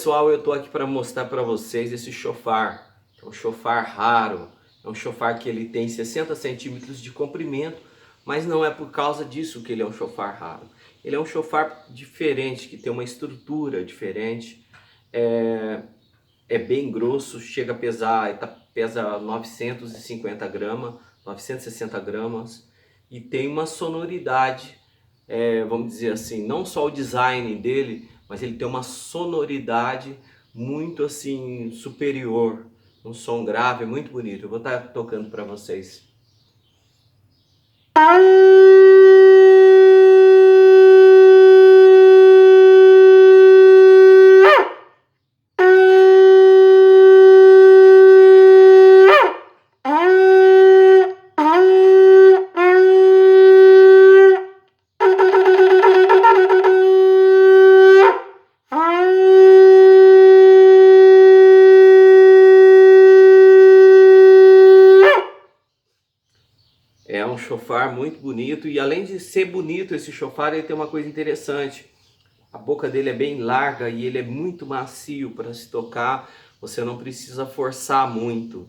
pessoal, eu estou aqui para mostrar para vocês esse chofar. É um chofar raro, é um chofar que ele tem 60 centímetros de comprimento, mas não é por causa disso que ele é um chofar raro. Ele é um chofar diferente, que tem uma estrutura diferente, é bem grosso, chega a pesar, pesa 950 gramas, 960 gramas, e tem uma sonoridade, vamos dizer assim, não só o design dele, mas ele tem uma sonoridade muito assim superior, um som grave muito bonito. Eu vou estar tocando para vocês. É um chofar muito bonito, e além de ser bonito esse chofar, ele tem uma coisa interessante. A boca dele é bem larga e ele é muito macio para se tocar, você não precisa forçar muito.